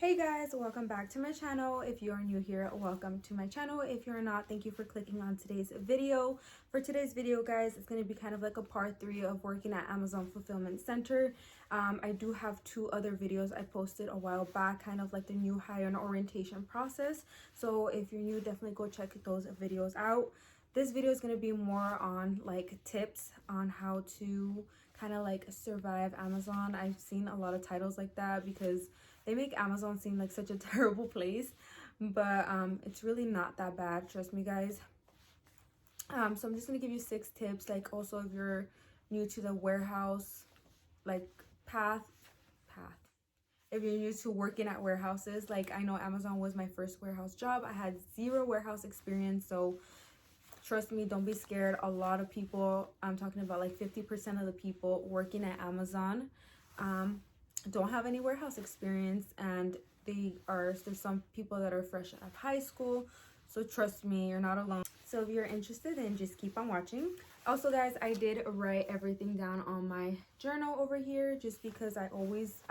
Hey guys, welcome back to my channel. If you are new here, welcome to my channel. If you're not, thank you for clicking on today's video. For today's video, guys, it's going to be kind of like a part 3 of working at Amazon Fulfillment Center. I do have 2 other videos I posted a while back, kind of like the new hire and orientation process. So if you're new, definitely go check those videos out. This video is going to be more on like tips on how to kind of like survive Amazon. I've seen a lot of titles like that because they make Amazon seem like such a terrible place, but it's really not that bad, trust me guys. So I'm just gonna give you 6 tips. Like, also, if you're new to the warehouse like path, if you're new to working at warehouses, like, I know Amazon was my first warehouse job. I had 0 warehouse experience, so trust me, don't be scared. A lot of people, I'm talking about like 50% of the people working at Amazon don't have any warehouse experience, and there's some people that are fresh out of high school. So trust me, you're not alone. So if you're interested, then just keep on watching. Also guys, I did write everything down on my journal over here, just because I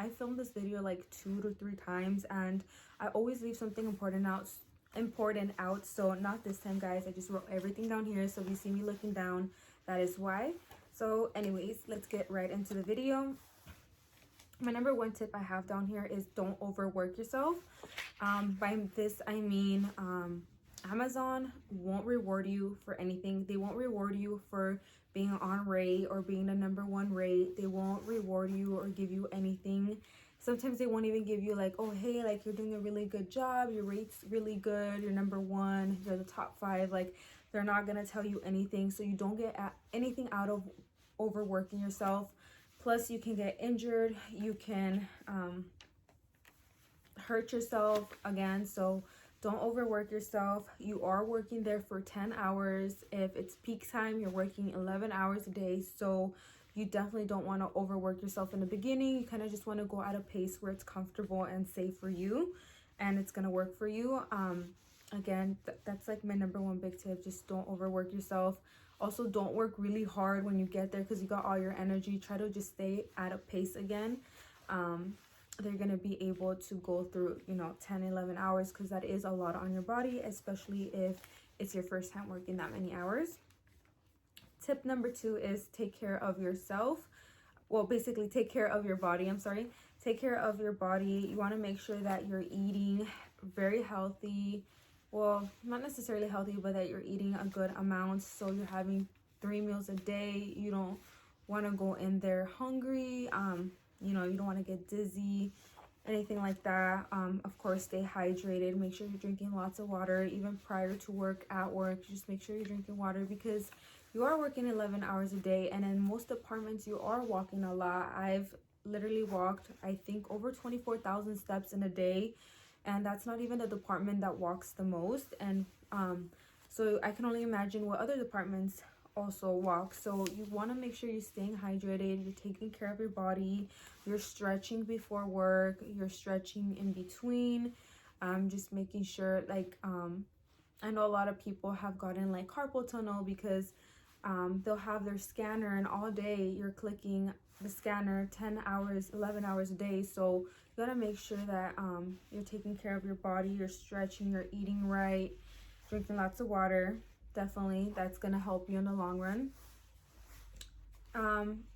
film this video like 2 to 3 times, and I always leave something important out. So not this time guys, I just wrote everything down here. So if you see me looking down, that is why. So anyways, let's get right into the video. My number 1 tip I have down here is don't overwork yourself. By this I mean Amazon won't reward you for anything. They won't reward you for being on rate or being the number 1 rate. They won't reward you or give you anything. Sometimes they won't even give you like, oh hey, like, you're doing a really good job, your rate's really good, you're number 1, you're the top 5. Like, they're not gonna tell you anything, so you don't get anything out of overworking yourself. Plus, you can get injured, you can hurt yourself again. So don't overwork yourself. You are working there for 10 hours. If it's peak time, you're working 11 hours a day. So you definitely don't want to overwork yourself in the beginning. You kind of just want to go at a pace where it's comfortable and safe for you, and it's going to work for you. Again, that's like my number 1 big tip. Just don't overwork yourself. Also, don't work really hard when you get there because you got all your energy. Try to just stay at a pace again. They're going to be able to go through, 10, 11 hours, because that is a lot on your body, especially if it's your first time working that many hours. Tip number 2 is take care of yourself. Well, basically, take care of your body. Take care of your body. You want to make sure that you're eating very healthy. Well, not necessarily healthy, but that you're eating a good amount. So you're having 3 meals a day. You don't want to go in there hungry. You don't want to get dizzy, anything like that. Of course, stay hydrated. Make sure you're drinking lots of water, even prior to work, at work. Just make sure you're drinking water, because you are working 11 hours a day, and in most departments you are walking a lot. I've literally walked, I think, over 24,000 steps in a day, and that's not even the department that walks the most. And so I can only imagine what other departments also walk. So you want to make sure you're staying hydrated, you're taking care of your body, you're stretching before work, you're stretching in between, just making sure, like, I know a lot of people have gotten like carpal tunnel because they'll have their scanner, and all day you're clicking the scanner 10 hours, 11 hours a day. So you gotta make sure that you're taking care of your body, you're stretching, you're eating right, drinking lots of water. Definitely, that's gonna help you in the long run.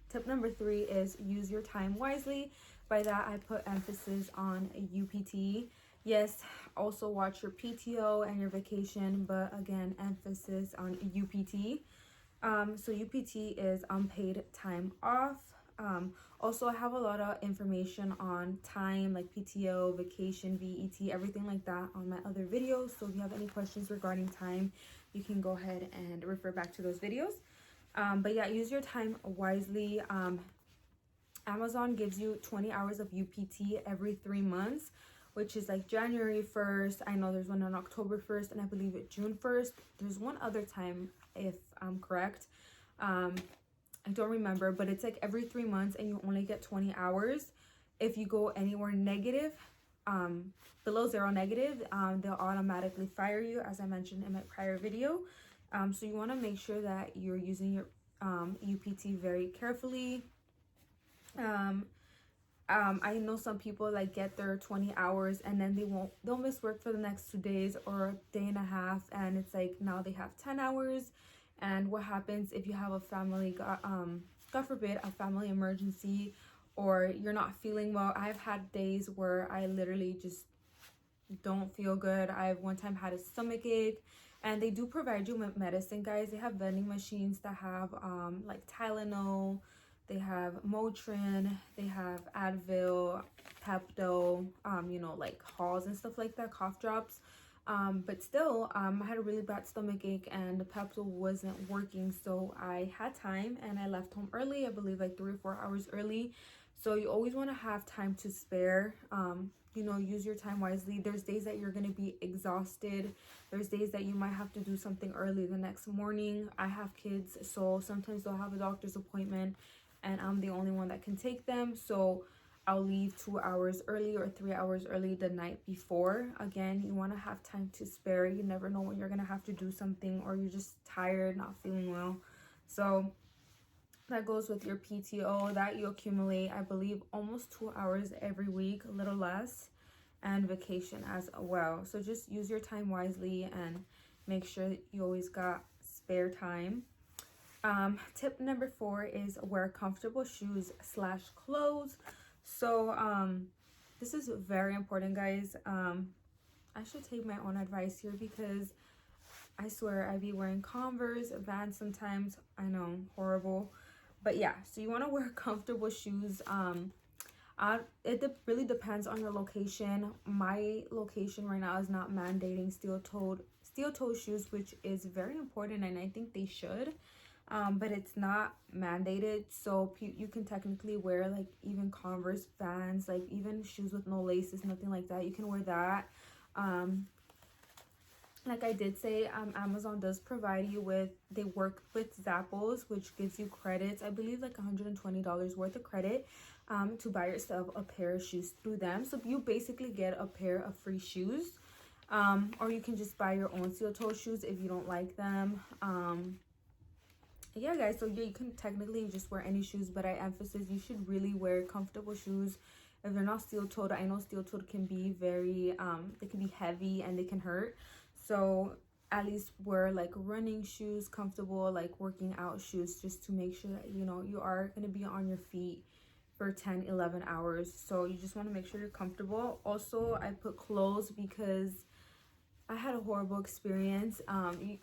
Tip number 3 is use your time wisely. By that, I put emphasis on UPT. Yes, also watch your PTO and your vacation, but again, emphasis on UPT. So UPT is unpaid time off. Also, I have a lot of information on time, like PTO, vacation, VET, everything like that on my other videos. So if you have any questions regarding time, you can go ahead and refer back to those videos. But yeah, use your time wisely. Amazon gives you 20 hours of UPT every 3 months, which is like January 1st. I know there's one on October 1st, and I believe it's June 1st. There's one other time, if I'm correct. I don't remember, but it's like every 3 months, and you only get 20 hours. If you go anywhere negative, below 0 negative, they'll automatically fire you, as I mentioned in my prior video. So you want to make sure that you're using your UPT very carefully. I know some people like get their 20 hours and then they'll miss work for the next 2 days or a day and a half, and it's like now they have 10 hours. And what happens if you have a family, God forbid, a family emergency, or you're not feeling well? I've had days where I literally just don't feel good. I've one time had a stomach ache, and they do provide you with medicine, guys. They have vending machines that have like Tylenol, they have Motrin, they have Advil, Pepto, you know, like Halls and stuff like that, cough drops. But still, I had a really bad stomach ache and the Pepto wasn't working, so I had time and I left home early. I believe like 3 or 4 hours early. So you always want to have time to spare. You know, use your time wisely. There's days that you're going to be exhausted. There's days that you might have to do something early the next morning. I have kids, so sometimes they'll have a doctor's appointment and I'm the only one that can take them. So I'll leave 2 hours early or 3 hours early the night before. Again, you want to have time to spare. You never know when you're going to have to do something, or you're just tired, not feeling well. So that goes with your PTO that you accumulate, I believe, almost 2 hours every week, a little less, and vacation as well. So just use your time wisely and make sure that you always got spare time. Tip number 4 is wear comfortable shoes / clothes. So this is very important, guys. I should take my own advice here because I swear I be wearing Converse, Vans sometimes. I know, horrible. But yeah, so you want to wear comfortable shoes. It really depends on your location. My location right now is not mandating steel-toed shoes, which is very important, and I think they should. But it's not mandated, so you can technically wear like even Converse, Vans, like even shoes with no laces, nothing like that. You can wear that. Like I did say, Amazon does provide you with, they work with Zappos, which gives you credits, I believe like $120 worth of credit to buy yourself a pair of shoes through them. So you basically get a pair of free shoes, or you can just buy your own steel-toe shoes if you don't like them. Yeah, guys, so yeah, you can technically just wear any shoes, but I emphasize you should really wear comfortable shoes. If they're not steel-toed, I know steel-toed can be very they can be heavy and they can hurt. So at least wear like running shoes, comfortable like working out shoes, just to make sure that you know you are going to be on your feet for 10-11 hours. So you just want to make sure you're comfortable. Also, I put clothes because I had a horrible experience.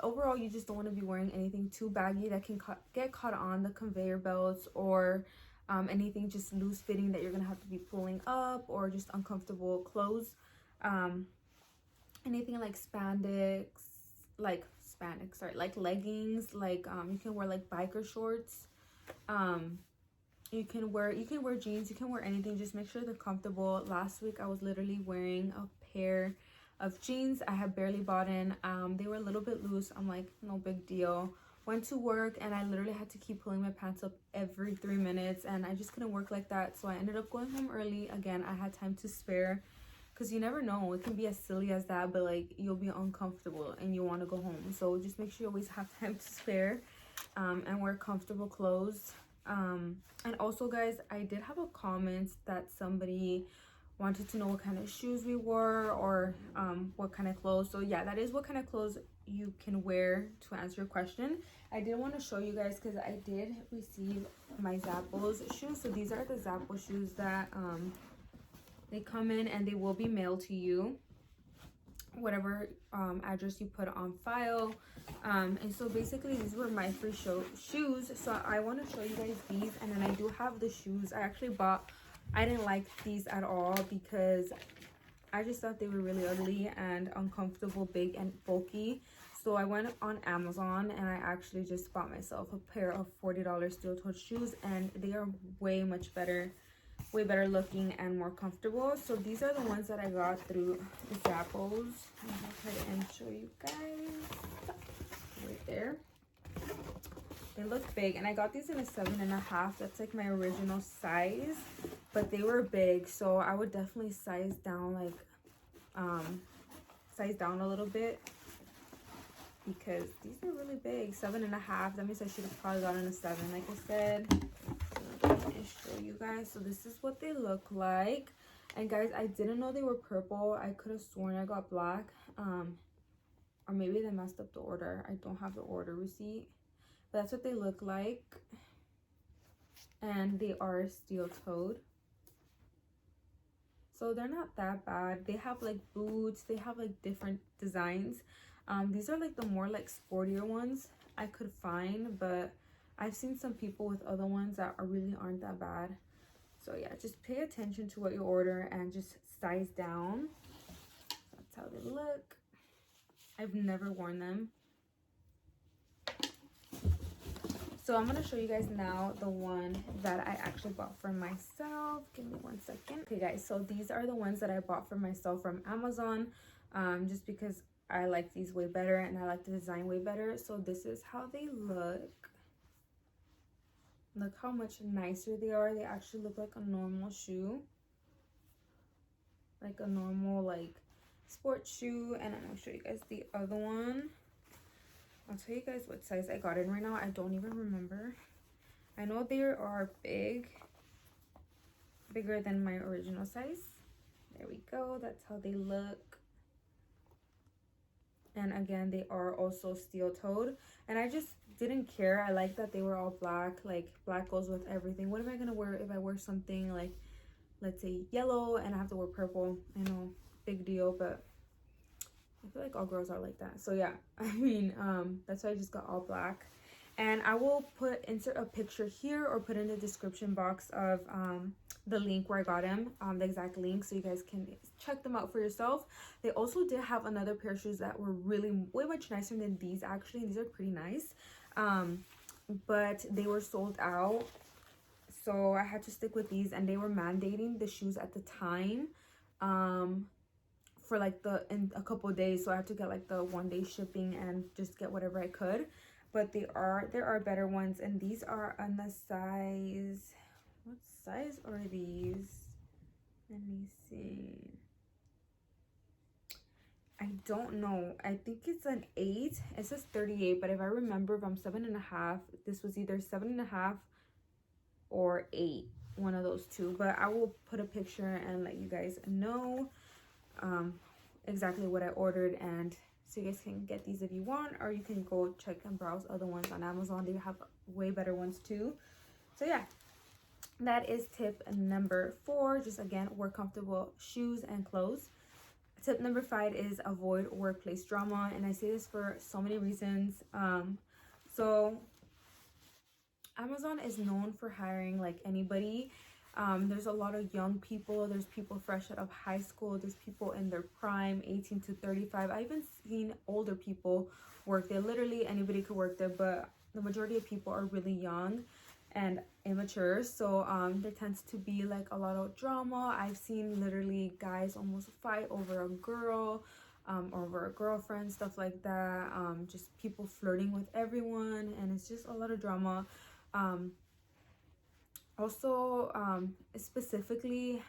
Overall, you just don't want to be wearing anything too baggy that can get caught on the conveyor belts, or anything just loose fitting that you're gonna have to be pulling up, or just uncomfortable clothes. Anything like like leggings, like you can wear like biker shorts. You can wear jeans, you can wear anything, just make sure they're comfortable. Last week I was literally wearing a pair of jeans I had barely bought in. They were a little bit loose. I'm like, no big deal. Went to work and I literally had to keep pulling my pants up every 3 minutes, and I just couldn't work like that. So I ended up going home early. Again, I had time to spare, because you never know, it can be as silly as that, but like you'll be uncomfortable and you want to go home. So just make sure you always have time to spare, and wear comfortable clothes. And also, guys, I did have a comment that somebody wanted to know what kind of shoes we wore, or what kind of clothes. So yeah, that is what kind of clothes you can wear, to answer your question. I did want to show you guys because I did receive my Zappos shoes. So these are the Zappos shoes that they come in, and they will be mailed to you, whatever address you put on file. And so basically these were my free shoes. So I want to show you guys these, and then I do have the shoes I didn't like these at all because I just thought they were really ugly and uncomfortable, big and bulky. So I went on Amazon and I actually just bought myself a pair of $40 steel-toed shoes, and they are way better looking and more comfortable. So these are the ones that I got through Zappos. I'll go ahead and show you guys right there. They look big, and I got these in a 7.5. That's like my original size, but they were big, so I would definitely size down, like size down a little bit, because these are really big. 7.5. That means I should have probably gotten a 7, like I said. Let me show you guys. So this is what they look like. And guys, I didn't know they were purple. I could have sworn I got black. Or maybe they messed up the order. I don't have the order receipt. But that's what they look like. And they are steel-toed. So they're not that bad. They have like boots. They have like different designs. These are like the more like sportier ones I could find. But I've seen some people with other ones that really aren't that bad. So yeah, just pay attention to what you order and just size down. That's how they look. I've never worn them. So I'm going to show you guys now the one that I actually bought for myself. Give me 1 second. Okay guys, so these are the ones that I bought for myself from Amazon. Just because I like these way better and I like the design way better. So this is how they look. Look how much nicer they are. They actually look like a normal shoe. Like a normal like sports shoe. And I'm going to show you guys the other one. I'll tell you guys what size I got in right now. I don't even remember. I know they are big. Bigger than my original size. There we go. That's how they look. And again, they are also steel-toed. And I just didn't care. I like that they were all black. Like, black goes with everything. What am I going to wear if I wear something like, let's say, yellow and I have to wear purple? I know, big deal, but I feel like all girls are like that. So yeah, I mean, that's why I just got all black. And I will insert a picture here or put in the description box of the link where I got them, the exact link, so you guys can check them out for yourself. They also did have another pair of shoes that were really way much nicer than these actually. These are pretty nice, but they were sold out. So I had to stick with these, and they were mandating the shoes at the time. For like in a couple of days, so I had to get like the 1-day shipping and just get whatever I could. But there are better ones, and these are on the size, what size are these? Let me see. I don't know. I think it's an 8. It says 38, but if I remember, if I'm 7.5, this was either 7.5 or 8, one of those two. But I will put a picture and let you guys know exactly what I ordered, and so you guys can get these if you want, or you can go check and browse other ones on Amazon. They have way better ones too. So yeah, that is tip number 4. Just again, wear comfortable shoes and clothes. Tip number 5 is avoid workplace drama, and I say this for so many reasons. So Amazon is known for hiring like anybody. There's a lot of young people. There's people fresh out of high school. There's people in their prime, 18 to 35. I even seen older people work there. Literally anybody could work there, but the majority of people are really young and immature. So there tends to be like a lot of drama. I've seen literally guys almost fight over a girl, over a girlfriend, stuff like that. Just people flirting with everyone, and it's just a lot of drama. Also, specifically,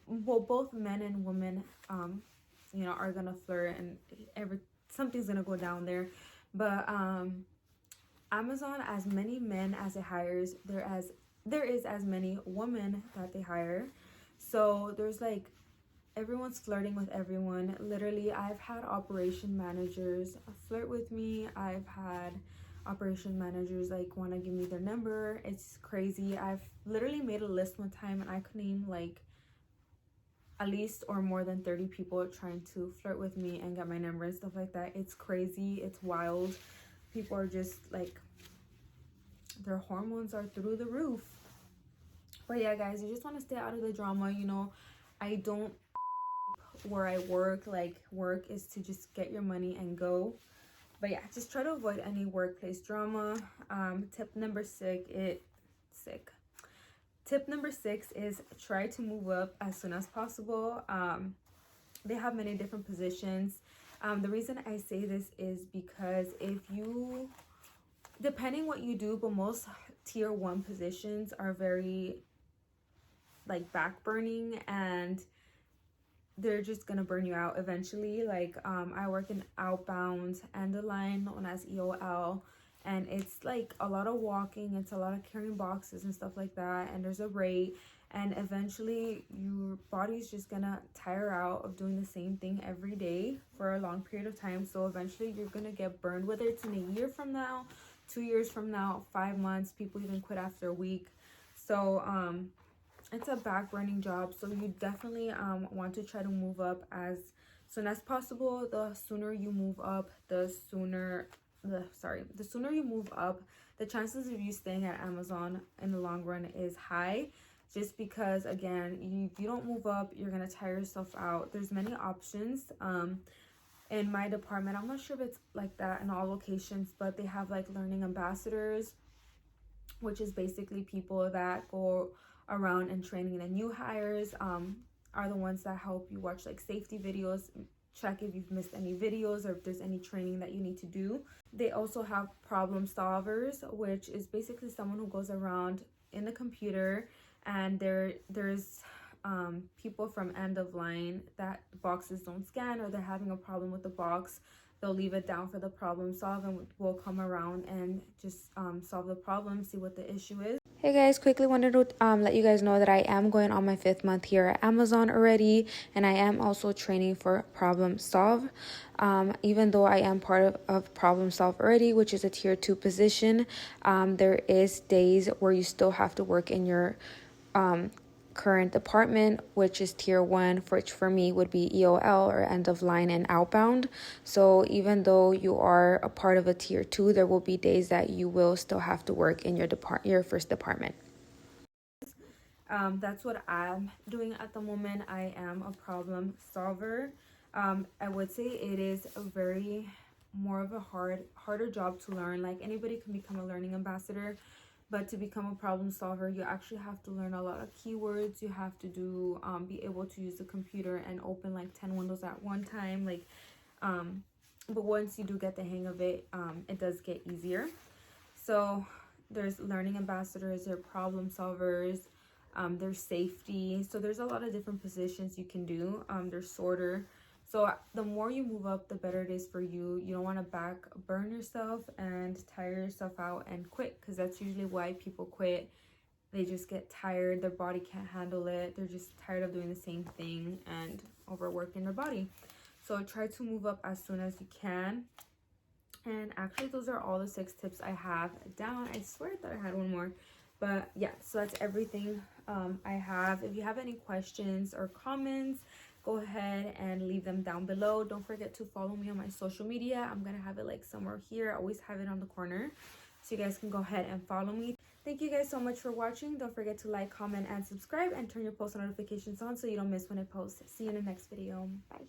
well, both men and women, you know, are gonna flirt, and something's gonna go down there. But Amazon, as many men as it hires, there is as many women that they hire. So there's like, everyone's flirting with everyone. Literally, I've had operation managers flirt with me. I've had operation managers like want to give me their number. It's crazy. I've literally made a list one time, and I could name like at least or more than 30 people trying to flirt with me and get my number and stuff like that. It's crazy. It's wild. People are just like, their hormones are through the roof. But yeah, guys, you just want to stay out of the drama. You know, I don't where I work. Like, work is to just get your money and go. But yeah, just try to avoid any workplace drama. Tip number 6 is try to move up as soon as possible. They have many different positions. The reason I say this is because depending what you do, but most tier 1 positions are very like back burning, and they're just gonna burn you out eventually. Like I work in outbound and the line known as EOL, and it's like a lot of walking, it's a lot of carrying boxes and stuff like that, and there's a rate, and eventually your body's just gonna tire out of doing the same thing every day for a long period of time. So eventually you're gonna get burned, whether it's in a year from now, 2 years from now, 5 months. People even quit after a week. So it's a back burning job, so you definitely want to try to move up as soon as possible. The sooner you move up, the sooner you move up, the chances of you staying at Amazon in the long run is high, just because again, if you don't move up, you're gonna tire yourself out. There's many options. In my department, I'm not sure if it's like that in all locations, but they have like learning ambassadors, which is basically people that go around and training the new hires, are the ones that help you watch like safety videos, check if you've missed any videos or if there's any training that you need to do. They also have problem solvers, which is basically someone who goes around in the computer, and there's people from end of line that boxes don't scan, or they're having a problem with the box. They'll leave it down for the problem solve, and we'll come around and just solve the problem, see what the issue is. Hey guys, quickly wanted to let you guys know that I am going on my 5th month here at Amazon already, and I am also training for Problem Solve. Even though I am part of Problem Solve already, which is a tier 2 position, there is days where you still have to work in your current department, which is tier 1, which for me would be EOL, or end of line and outbound. So even though you are a part of a tier 2, there will be days that you will still have to work in your first department. That's what I'm doing at the moment. I am a problem solver. I would say it is a very more of a harder job to learn. Like, anybody can become a learning ambassador, but to become a problem solver, you actually have to learn a lot of keywords. You have to be able to use the computer and open like 10 windows at one time. But once you do get the hang of it, it does get easier. So there's learning ambassadors, there are problem solvers, there's safety. So there's a lot of different positions you can do. There's sorter. So the more you move up, the better it is for you. You don't want to burn yourself and tire yourself out and quit, because that's usually why people quit. They just get tired, their body can't handle it, they're just tired of doing the same thing and overworking their body. So try to move up as soon as you can. And actually, those are all the 6 tips I have down. I swear I thought I had one more, but yeah, so that's everything I have. If you have any questions or comments, go ahead and leave them down below. Don't forget to follow me on my social media. I'm gonna have it like somewhere here. I always have it on the corner, so you guys can go ahead and follow me. Thank you guys so much for watching. Don't forget to like, comment, and subscribe, and turn your post notifications on so you don't miss when I post. See you in the next video. Bye.